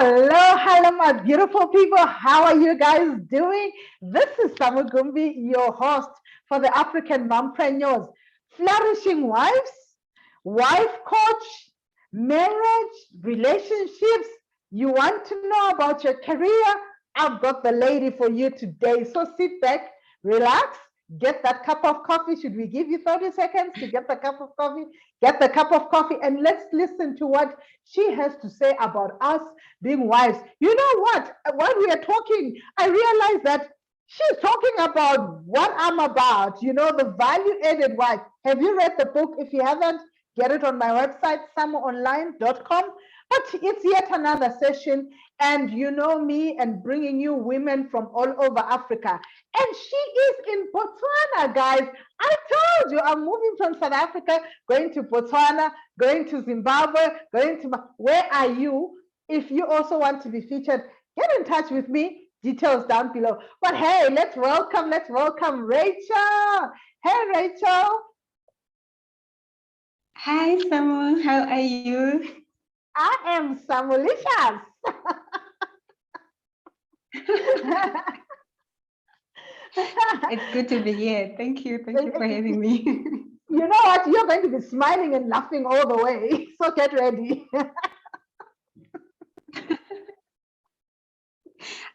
Hello, my beautiful people. How are you guys doing? This is Samugumbi, your host for the African Mompreneurs. Flourishing wives, wife coach, marriage, relationships. You want to know about your career? I've got the lady for you today. So sit back, relax, get that cup of coffee. Should we give you 30 seconds to get the cup of coffee? Get the cup of coffee and let's listen to what she has to say about us being wives. You know what? While we are talking, I realized that she's talking about what I'm about, the value added wife. Have you read the book? If you haven't, get it on my website, samoonline.com. But it's yet another session, and you know me and bringing you women from all over Africa. And she is in Botswana, guys. I told you I'm moving from South Africa, going to Botswana, going to Zimbabwe, going to. Where are you? If you also want to be featured, get in touch with me. Details down below. But hey, let's welcome Rachel. Hey, Rachel. Hi, Samu. How are you? I am Samulicious. It's good to be here. Thank you. Thank you for having me. You know what? You're going to be smiling and laughing all the way. So get ready.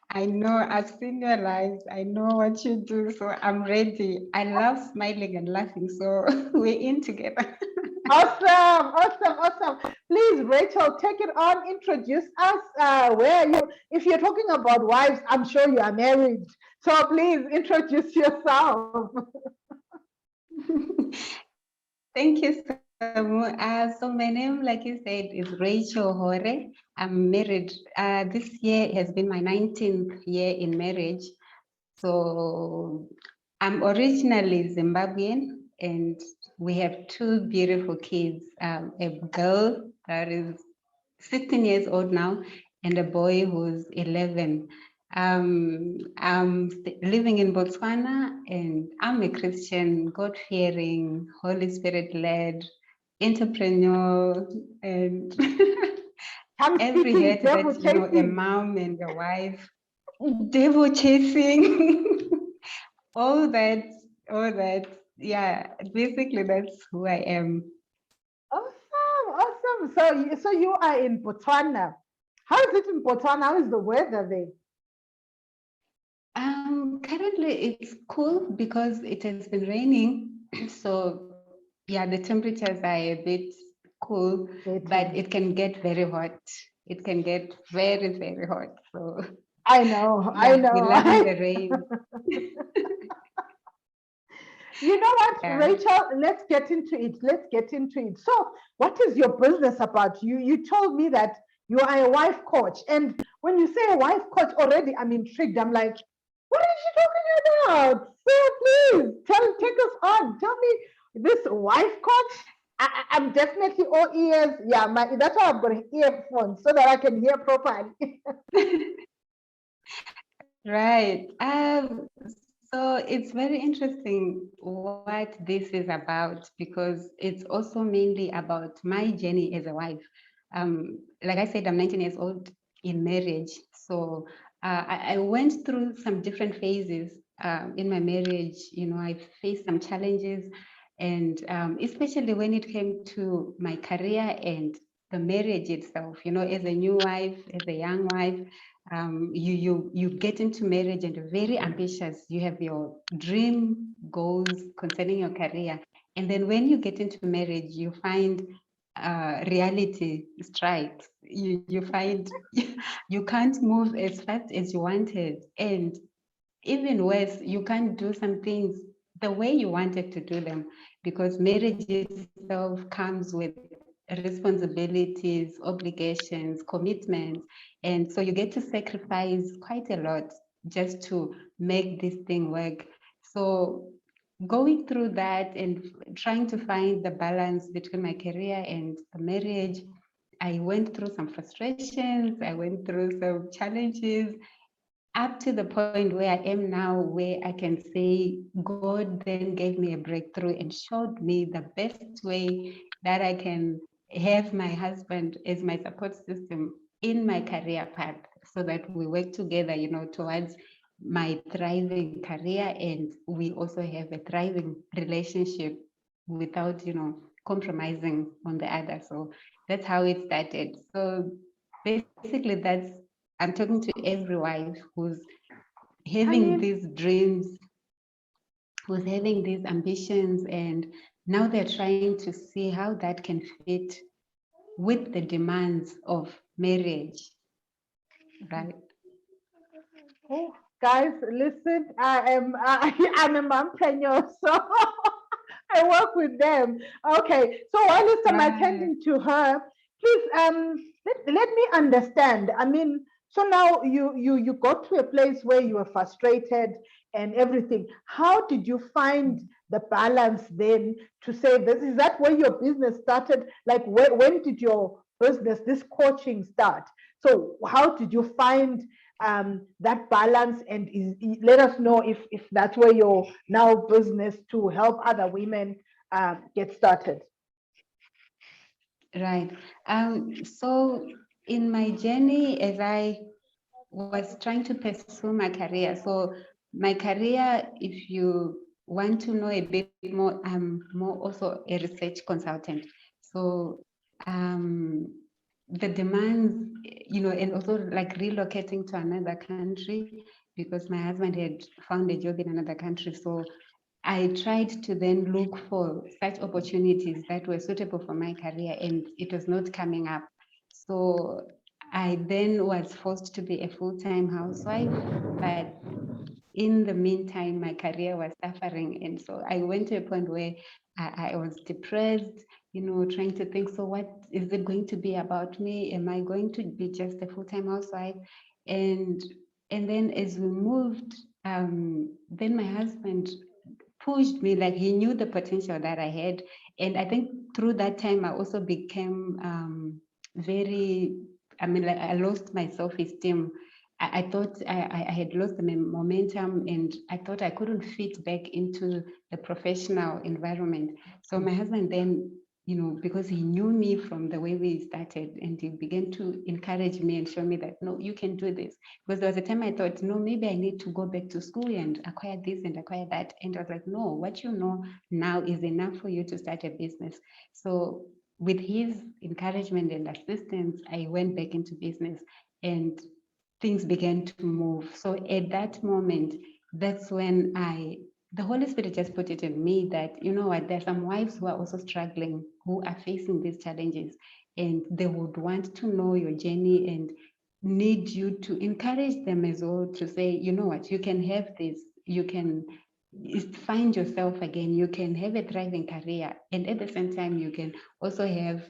I know, I've seen your lives. I know what you do, so I'm ready. I love smiling and laughing, so we're in together. Awesome. Please, Rachel, take it on. Introduce us. Where are you? If you're talking about wives, I'm sure you are married. So please introduce yourself. Thank you, Samu. So my name, like you said, is Rachel Jorge. I'm married. This year has been my 19th year in marriage. So I'm originally Zimbabwean, and we have two beautiful kids, a girl that is 16 years old now, and a boy who's 11. I'm living in Botswana, and I'm a Christian, God-fearing, Holy Spirit-led entrepreneur, and every hat that, a mom and a wife, devil chasing, all that. Yeah, basically that's who I am. Awesome. So you are in Botswana. How is it in Botswana? How is the weather there? Currently it's cool because it has been raining. So yeah, the temperatures are a bit cool, but it can get very hot. It can get very, very hot. So I know. We love the rain. You know what, yeah. Rachel, let's get into it. So what is your business about? You told me that you are a wife coach. And when you say a wife coach, already I'm intrigued. I'm like, what is she talking about? So please, take us on. Tell me this wife coach. I'm definitely all ears. Yeah, that's why I've got earphones so that I can hear properly. Right. So it's very interesting what this is about, because it's also mainly about my journey as a wife. Like I said, I'm 19 years old in marriage. So I went through some different phases in my marriage. I faced some challenges, and especially when it came to my career and the marriage itself, as a new wife, as a young wife. You get into marriage and you're very ambitious. You have your dream goals concerning your career. And then when you get into marriage, you find reality strikes. You find you can't move as fast as you wanted. And even worse, you can't do some things the way you wanted to do them, because marriage itself comes with responsibilities, obligations, commitments. And so you get to sacrifice quite a lot just to make this thing work. So going through that and trying to find the balance between my career and the marriage, I went through some frustrations, I went through some challenges, up to the point where I am now, where I can say God then gave me a breakthrough and showed me the best way that I can have my husband as my support system in my career path so that we work together, towards my thriving career, and we also have a thriving relationship without, compromising on the other. So that's how it started. So basically, I'm talking to every wife who's I having mean, these dreams, who's having these ambitions, and now they're trying to see how that can fit with the demands of marriage, right? oh, guys, listen, I'm a mompreneur, so I work with them. Okay, so while I'm Right. attending to her, please let me understand. I mean, so now you got to a place where you were frustrated and everything. How did you find the balance then to say this? Is that where your business started? Like when did your business, this coaching start? So how did you find that balance, and let us know if that's where your now business to help other women get started. Right. So in my journey, as I was trying to pursue my career, so my career, if you want to know a bit more, I'm more also a research consultant. So um, the demands, and also like relocating to another country because my husband had found a job in another country. So I tried to then look for such opportunities that were suitable for my career, and it was not coming up. So I then was forced to be a full-time housewife, but in the meantime, my career was suffering. And so I went to a point where I was depressed, trying to think, so what is it going to be about me? Am I going to be just a full-time housewife? And and then as we moved, then my husband pushed me, like he knew the potential that I had. And I think through that time, I also became very, I mean, like I lost my self-esteem. I thought I had lost the momentum, and I thought I couldn't fit back into the professional environment. So my husband then, because he knew me from the way we started, and he began to encourage me and show me that, no, you can do this. Because there was a time I thought, no, maybe I need to go back to school and acquire this and acquire that. And I was like, no, what you know now is enough for you to start a business. So with his encouragement and assistance, I went back into business, and things began to move. So at that moment, that's when the Holy Spirit just put it in me that, you know what, there's some wives who are also struggling, who are facing these challenges, and they would want to know your journey and need you to encourage them as well, to say, you know what, you can have this, you can find yourself again, you can have a thriving career, and at the same time, you can also have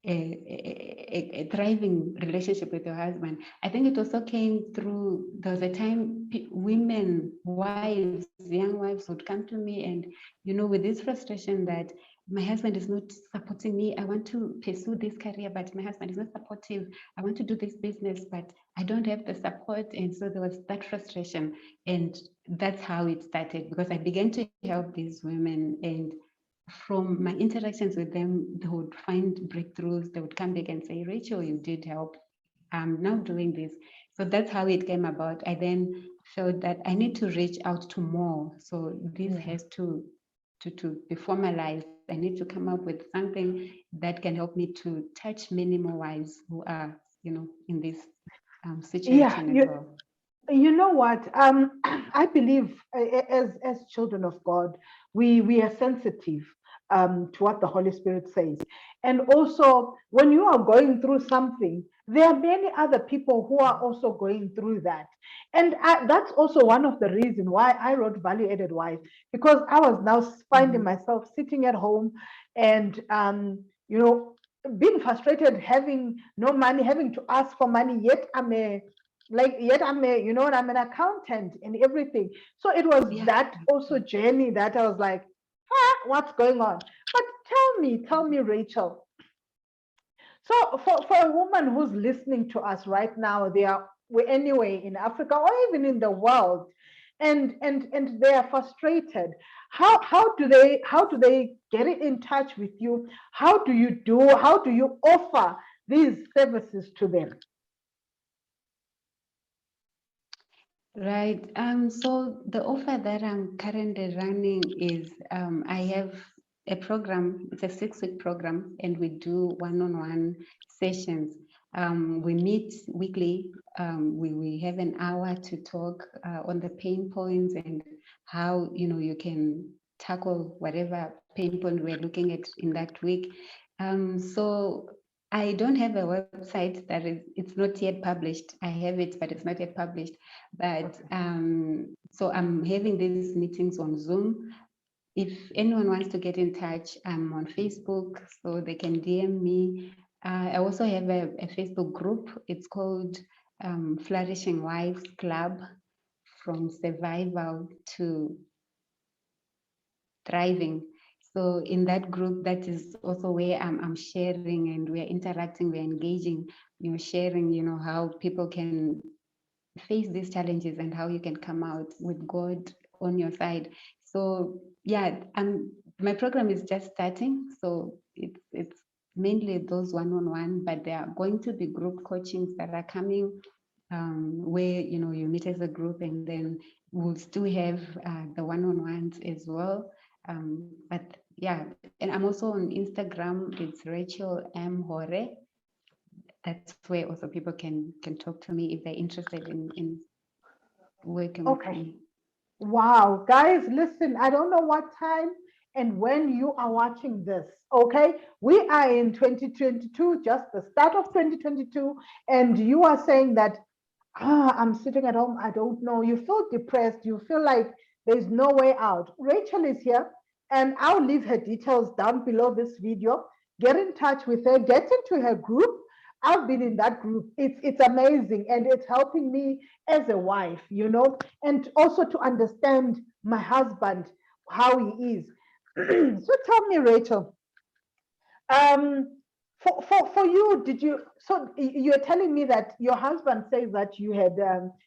a thriving relationship with your husband. I think it also came through, there was a time women, wives, young wives would come to me and, with this frustration that my husband is not supporting me. I want to pursue this career, but my husband is not supportive. I want to do this business, but I don't have the support. And so there was that frustration. And that's how it started, because I began to help these women, and from my interactions with them, they would find breakthroughs. They would come back and say, Rachel, you did help. I'm now doing this. So that's how it came about. I then felt that I need to reach out to more. So this Yeah. has to be formalized. I need to come up with something that can help me to touch many more wives who are, in this Yeah, situation as well. you know what? I believe as children of God, we are sensitive to what the Holy Spirit says, and also when you are going through something, there are many other people who are also going through that, and that's also one of the reasons why I wrote Value Added Wife, because I was now finding Mhm. myself sitting at home and you know being frustrated, having no money, having to ask for money, yet I'm a, I'm an accountant and everything. So it was Yeah. that also journey that I was like, what's going on? But tell me, Rachel. So for a woman who's listening to us right now, they are anyway in Africa or even in the world, and they are frustrated. How do they get in touch with you? How do you offer these services to them? Right. So the offer that I'm currently running is I have a program, it's a 6-week program, and we do one-on-one sessions. We meet weekly. We have an hour to talk on the pain points and how you can tackle whatever pain point we're looking at in that week. So I don't have a website it's not yet published. I have it, but it's not yet published. But so I'm having these meetings on Zoom. If anyone wants to get in touch, I'm on Facebook, so they can DM me. I also have a Facebook group. It's called Flourishing Wives Club, from survival to thriving. So in that group, that is also where I'm sharing, and we're interacting, we're engaging, sharing, how people can face these challenges and how you can come out with God on your side. So yeah, my program is just starting, so it's mainly those one-on-one, but there are going to be group coachings that are coming, where you meet as a group, and then we'll still have the one-on-ones as well. But yeah, and I'm also on Instagram. It's Rachel M. Jorge. That's where also people can talk to me if they're interested in working with Okay. me. Wow, guys, listen, I don't know what time and when you are watching this, okay? We are in 2022, just the start of 2022, and you are saying that, I'm sitting at home, I don't know. You feel depressed, you feel like there's no way out. Rachel is here, and I'll leave her details down below this video. Get in touch with her, get into her group. I've been in that group. It's amazing, and it's helping me as a wife, and also to understand my husband, how he is. So tell me, Rachel, um, for you, did you? So you're telling me that your husband says that you had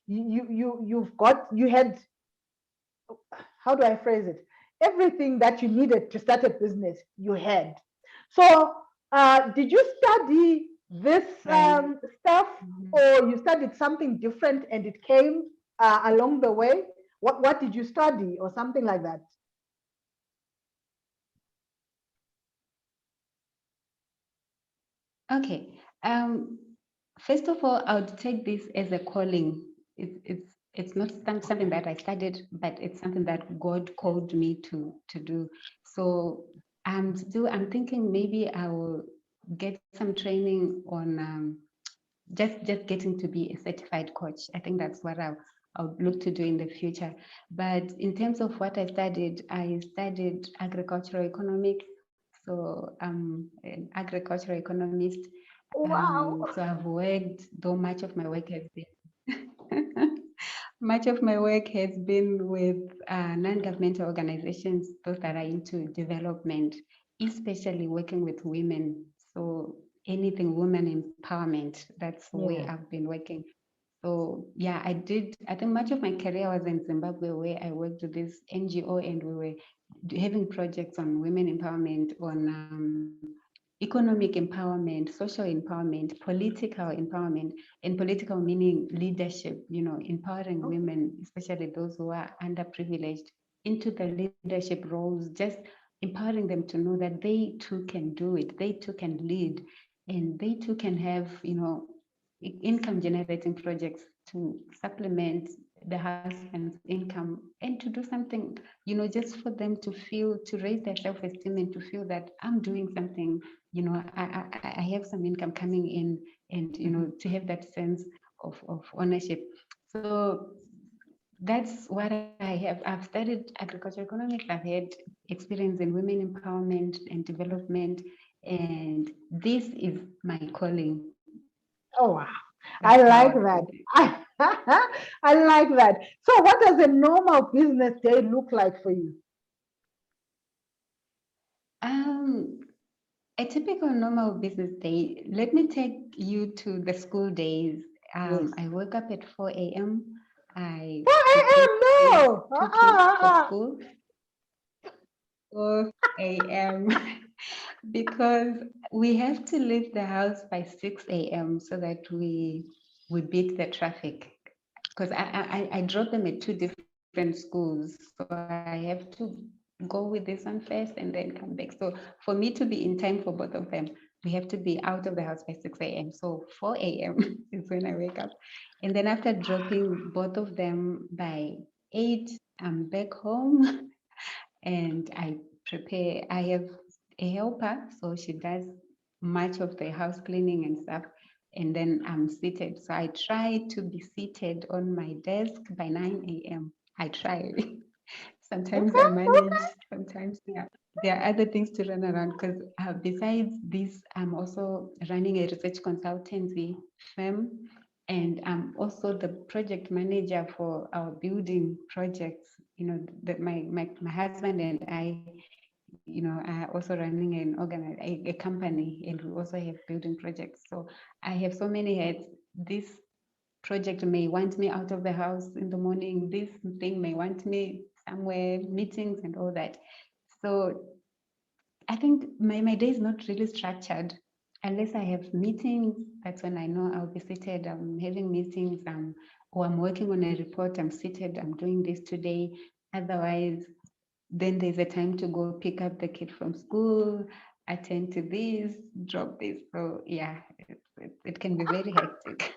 you had, how do I phrase it? Everything that you needed to start a business, you had. So did you study this Right. stuff, Mhm. or you studied something different and it came along the way? What did you study, or something like that? Okay. First of all, I would take this as a calling. It's not something Okay. that I studied, but it's something that God called me to do. So I'm thinking maybe I will get some training on just getting to be a certified coach. I think that's what I'll look to do in the future. But in terms of what I studied agricultural economics. So I'm an agricultural economist. Wow. So I've worked, though much of my work has been much of my work has been with non-governmental organizations, those that are into development, especially working with women. So anything women empowerment, that's where Yeah. I've been working. So yeah, I think much of my career was in Zimbabwe, where I worked with this NGO, and we were having projects on women empowerment, on economic empowerment, social empowerment, political empowerment, and political meaning leadership, empowering Okay. women, especially those who are underprivileged, into the leadership roles, just empowering them to know that they too can do it, they too can lead, and they too can have, income generating projects to supplement the husband's income, and to do something, just for them to feel, to raise their self-esteem, and to feel that I'm doing something, I have some income coming in, and to have that sense of ownership. So that's what I have. I've studied agricultural economics. I've had experience in women empowerment and development, and this is my calling. Oh, wow. That's I how I like would put that. it. I like that. So, what does a normal business day look like for you? Um, a typical normal business day. Let me take you to the school days. Yes. I wake up at 4 a.m. I 4 prepare a.m. two No. two kids for school. 4 a.m. because we have to leave the house by 6 a.m. so that we beat the traffic. Because I drop them at two different schools, so I have to go with this one first and then come back. So for me to be in time for both of them, we have to be out of the house by 6 a.m. So 4 a.m. is when I wake up. And then after dropping both of them by 8, I'm back home and I prepare. I have a helper, so she does much of the house cleaning and stuff. And then I'm seated. So I try to be seated on my desk by 9 a.m. I try. Sometimes I Okay, manage, sometimes there are other things to run around because besides this, I'm also running a research consultancy firm, and I'm also the project manager for our building projects. You know, that my husband and I, you know, are also running a company, and we also have building projects. So I have so many heads. This project may want me out of the house in the morning. This thing may want me somewhere, meetings and all that. So I think my day is not really structured unless I have meetings. That's when I know I'll be seated. I'm having meetings. Or I'm working on a report. I'm seated. I'm doing this today. Otherwise, then there's a time to go pick up the kid from school, attend to this, drop this. So yeah, it can be very hectic.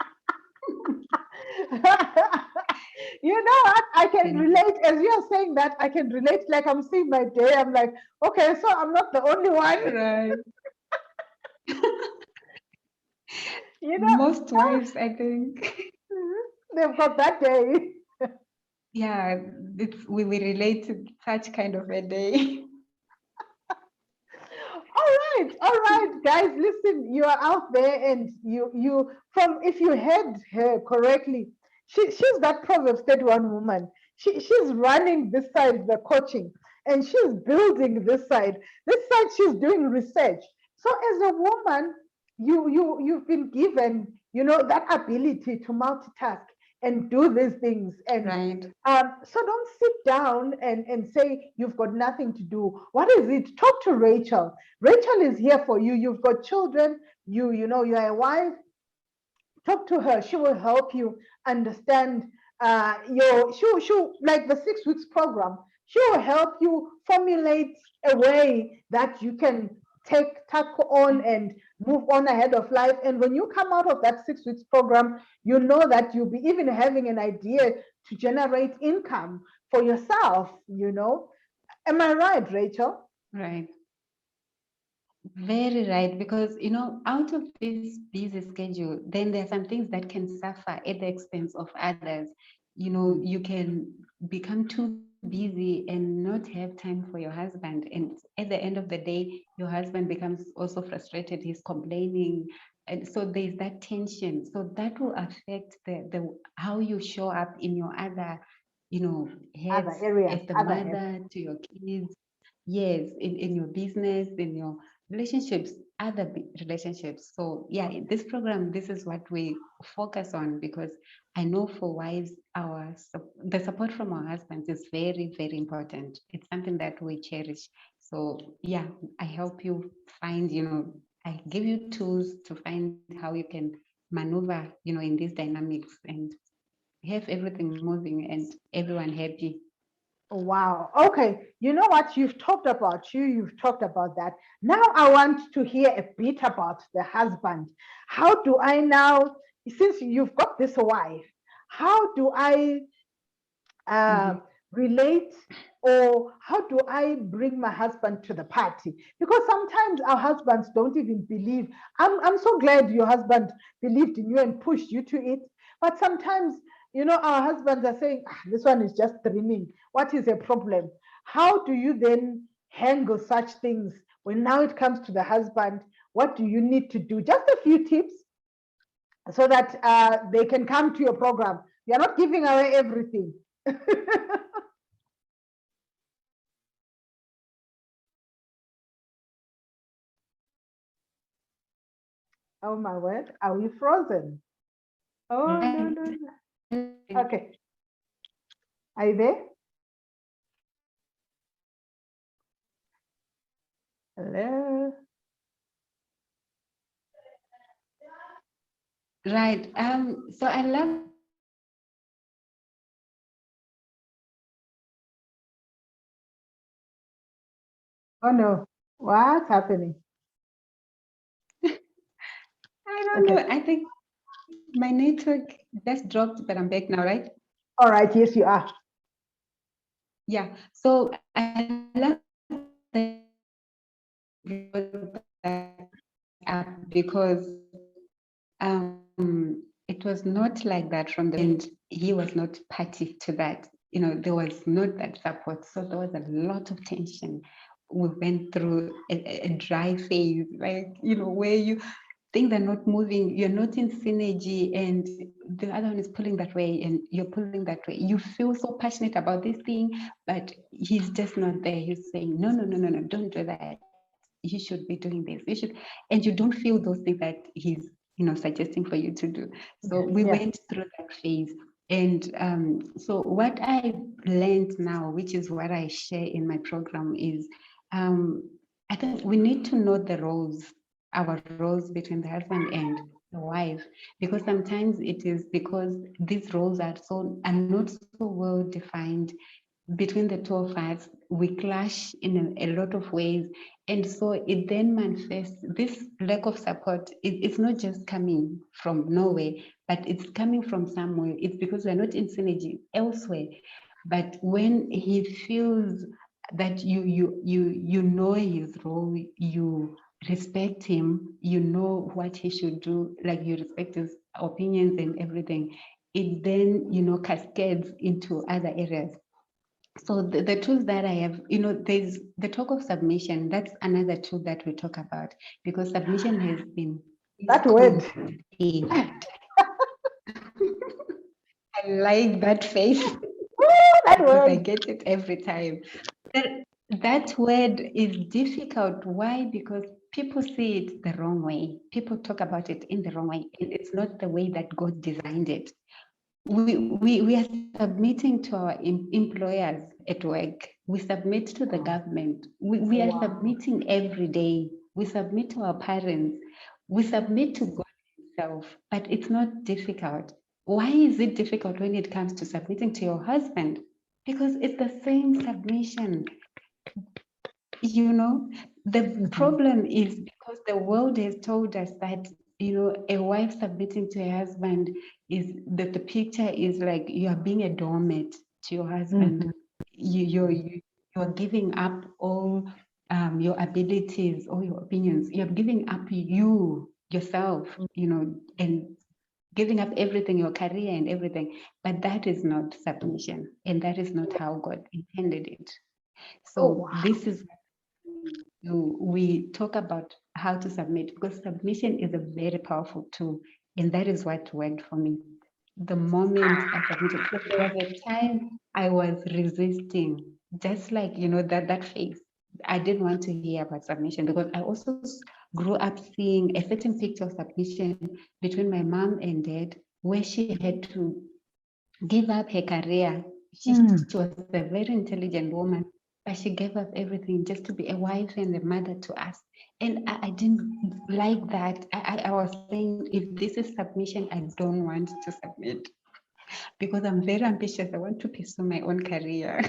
You know what? I can Can relate as you're saying that. I can relate. Like I'm seeing my day. I'm like, okay, so I'm not the only one. right. You know, Most wives, I think, they've got that day. yeah, we relate to such kind of a day. All right, guys. Listen, you are out there, and you from if you heard her correctly, she's that Proverbs 31 woman. She's running this side, the coaching, and she's building this side. This side, she's doing research. So as a woman, you've been given, that ability to multitask and do these things. And Right. so don't sit down and say you've got nothing to do. What is it? Talk to Rachel. Rachel is here for you. You've got children. You're a wife. Talk to her. She will help you understand she like the 6 weeks program. She will help you formulate a way that you can tackle on and move on ahead of life. And when you come out of that 6 weeks program, you know that you'll be even having an idea to generate income for yourself. Am I right, Rachel? Right. Very right. Because, out of this busy schedule, then there are some things that can suffer at the expense of others. You can become too busy and not have time for your husband. And at the end of the day, your husband becomes also frustrated. He's complaining. And so there's that tension. So that will affect the how you show up in your other, Other heads areas, as the other heads. mother to your kids. Yes, in your business, in your relationships, other relationships. So yeah, in this program, this is what we focus on because I know for wives, the support from our husbands is very, very important. It's something that we cherish. So yeah, I help you find, I give you tools to find how you can maneuver, in these dynamics and have everything moving and everyone happy. Wow. Okay. You know what? You've talked about you've talked about that. Now I want to hear a bit about the husband. How do I now, since you've got this wife, how do I uh, Mhm. relate, or how do I bring my husband to the party? Because sometimes our husbands don't even believe. I'm so glad your husband believed in you and pushed you to it. But sometimes, our husbands are saying, this one is just dreaming. What is a problem? How do you then handle such things when now it comes to the husband? What do you need to do? Just a few tips so that they can come to your program. You're not giving away everything. Oh my word, are we frozen? Oh no, no, no. Okay, are you there? Hello. Right. So I love the fact that Oh no. What's happening? I don't Okay. know. I think my network just dropped, but I'm back now, right? All right. Yes, you are. Yeah. So I love the fact that you brought that up because it was not like that from the and he was not party to that. There was not that support. So there was a lot of tension. We went through a dry phase, like, where things are not moving, you're not in synergy, and the other one is pulling that way, and you're pulling that way. You feel so passionate about this thing, but he's just not there. He's saying, no, no, no, no, no, don't do that. You should be doing this. You should, and you don't feel those things that he's, suggesting for you to do. So we Yeah. went through that phase. And so what I learned now, which is what I share in my program, is I think we need to know the roles, our roles between the husband and the wife, because sometimes it is because these roles are not so well defined between the two of us. We clash in a lot of ways, and so it then manifests this lack of support. It's not just coming from nowhere, but it's coming from somewhere. It's because we're not in synergy elsewhere. But when he feels that you know his role, you respect him, you know what he should do, like you respect his opinions and everything, it then cascades into other areas. So the tools that I have, there's the talk of submission. That's another tool that we talk about, because submission has been That word. misconceived. I like that face That because I word. get it every time. That, that word is difficult. Why? Because people see it the wrong way. People talk about it in the wrong way. And it's not the way that God designed it. We are submitting to our employers at work. We submit to the government. We are Wow. submitting every day. We submit to our parents. We submit to God Himself. But it's not difficult. Why is it difficult when it comes to submitting to your husband? Because it's the same submission. The Mhm. problem is because the world has told us that, a wife submitting to her husband is that the picture is like you are being a doormat to your husband. Mhm. You're giving up all your abilities, all your opinions. You're giving up yourself, and giving up everything, your career and everything. But that is not submission, and that is not how God intended it. Oh So wow. this is we talk about how to submit, because submission is a very powerful tool, and that is what worked for me. The moment I submitted, because there was a time I was resisting, just like that phase. I didn't want to hear about submission because I also grew up seeing a certain picture of submission between my mom and dad, where she had to give up her career. She was a very intelligent woman, but she gave up everything just to be a wife and a mother to us. And I didn't like that. I was saying, if this is submission, I don't want to submit because I'm very ambitious. I want to pursue my own career.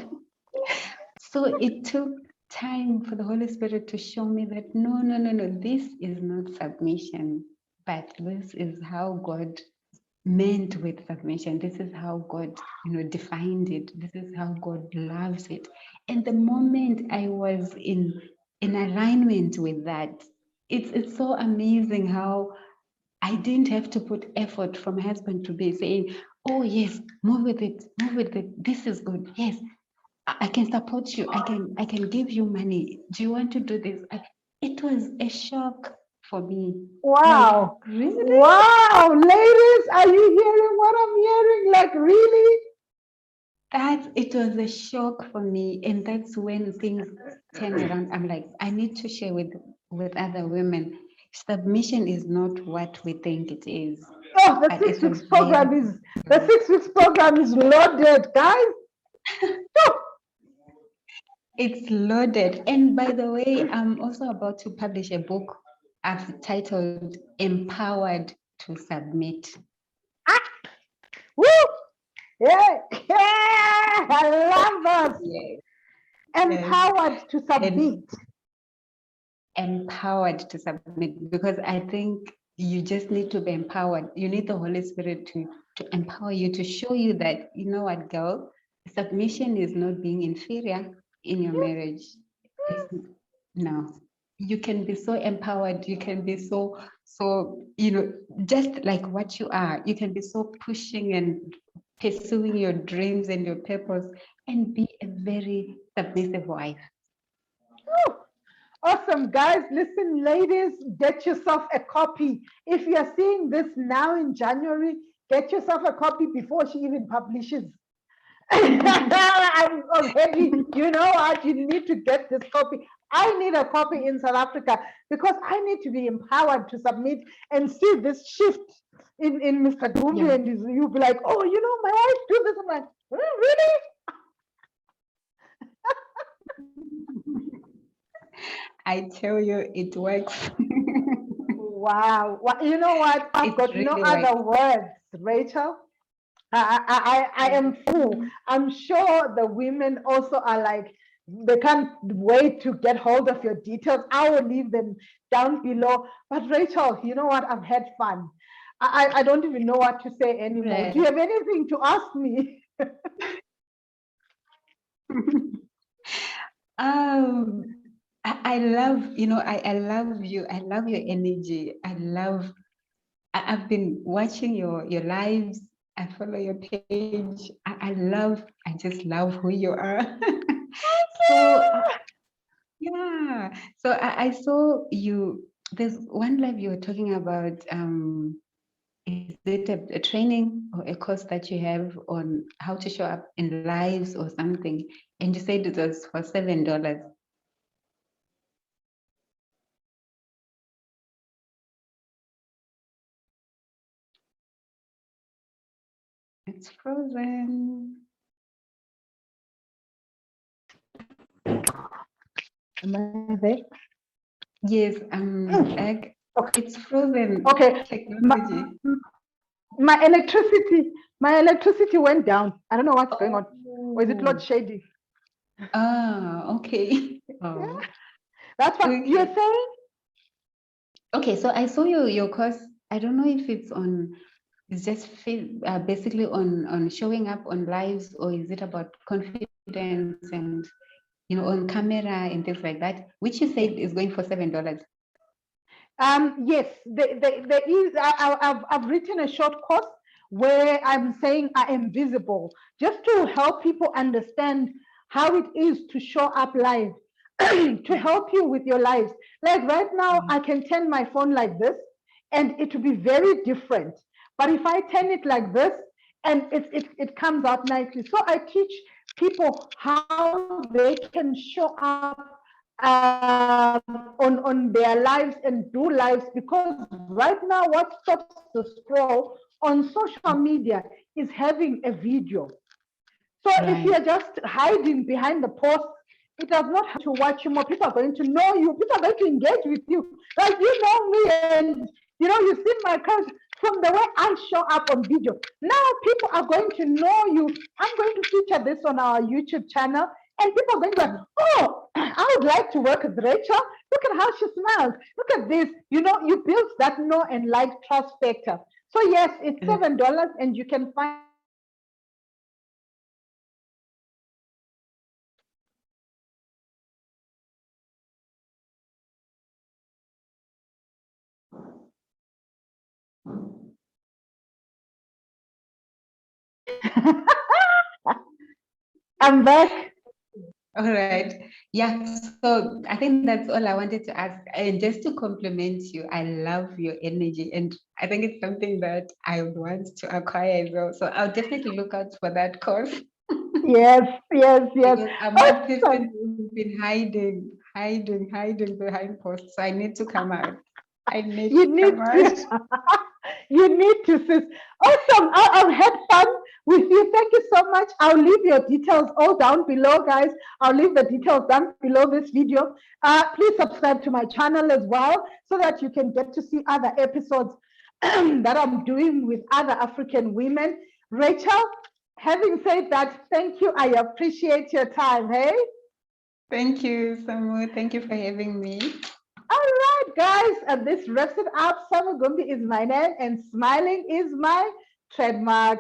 So it took time for the Holy Spirit to show me that no, no, no, no, this is not submission, but this is how God meant with submission. This is how God, defined it. This is how God loves it. And the moment I was in alignment with that, it's so amazing how I didn't have to put effort from my husband to be saying, "Oh yes, move with it, move with it. This is good. Yes, I can support you. I can give you money. Do you want to do this?" It was a shock for me. Like, Wow. really? Wow. Ladies, are you hearing what I'm hearing? Like really? That it was a shock for me, and that's when things turn around. I'm like, I need to share with other women. Submission is not what we think it is, Oh, the but six it's a weeks very program is the 6 weeks program is loaded, guys. It's loaded. And by the way, I'm also about to publish a book I've titled Empowered to Submit. Ah, woo! Yeah, yeah, I love us. Yes. Yes. Empowered to And submit. empowered to submit, because I think you just need to be empowered. You need the Holy Spirit to empower you, to show you that, you know what, girl, submission is not being inferior in your marriage. It's no. You can be so empowered. You can be so, just like what you are. You can be so pushing and pursuing your dreams and your purpose and be a very submissive wife. Woo. Awesome, guys. Listen, ladies, get yourself a copy. If you are seeing this now in January, get yourself a copy before she even publishes. I'm already, you know what? You need to get this copy. I need a copy in South Africa because I need to be empowered to submit and see this shift in Mr. Gumbi. Yeah. And you'll be like, oh, you know, my wife do this. I'm like, really? I tell you, it works. Wow. Well, you know what? I've It got no really other works. words, Rachel. I am full. I'm sure the women also are like, they can't wait to get hold of your details. I will leave them down below. But Rachel, you know what? I've had fun. I don't even know what to say anymore. Do you Right. have anything to ask me? I love, I love you. I love your energy. I've been watching your lives. I follow your page. I just love who you are. So yeah. So I saw you. There's one live you were talking about. Is it a training or a course that you have on how to show up in lives or something? And you said it was for $7. It's frozen. Am I there? Yes, Okay. it's frozen Okay. technology. My electricity went down. I don't know what's going on. Or is it load Oh, shedding? okay. Yeah, Oh, that's what you're okay. saying. Okay, so I saw your course. I don't know if it's just basically on showing up on lives, or is it about confidence and on camera and things like that, which you said is going for $7. Yes, there is. I've written a short course where I'm saying I am visible, just to help people understand how it is to show up live, to help you with your lives. Like right now, I can turn my phone like this, and it will be very different. But if I turn it like this, and it comes out nicely. So I teach people how they can show up on their lives and do lives, because right now what stops the scroll on social media is having a video. So if Right. you're just hiding behind the post, it does not have to watch you more. People are going to know you. People are going to engage with you. Like you know me, and you've seen my coach from the way I show up on video. Now people are going to know you. I'm going to feature this on our YouTube channel, and people are going to be like, oh, I would like to work with Rachel. Look at how she smiles. Look at this. You build that know and like trust factor. So yes, it's $7, and you can find I'm back. All right. Yeah. So I think that's all I wanted to ask. And just to compliment you, I love your energy. And I think it's something that I would want to acquire as well. So I'll definitely look out for that course Yes, yes, yes. because I'm one person Awesome. who's been hiding behind posts. So I need to come out. I need You to need come out. to, you need to, sis. Awesome. I've had fun. with you. Thank you so much. I'll leave your details all down below, guys. I'll leave the details down below this video. Please subscribe to my channel as well so that you can get to see other episodes that I'm doing with other African women. Rachel, having said that, thank you. I appreciate your time. Hey? Thank you, Samu. Thank you for having me. All right, guys, and this wraps it up. Samugumbi is my name, and smiling is my trademark.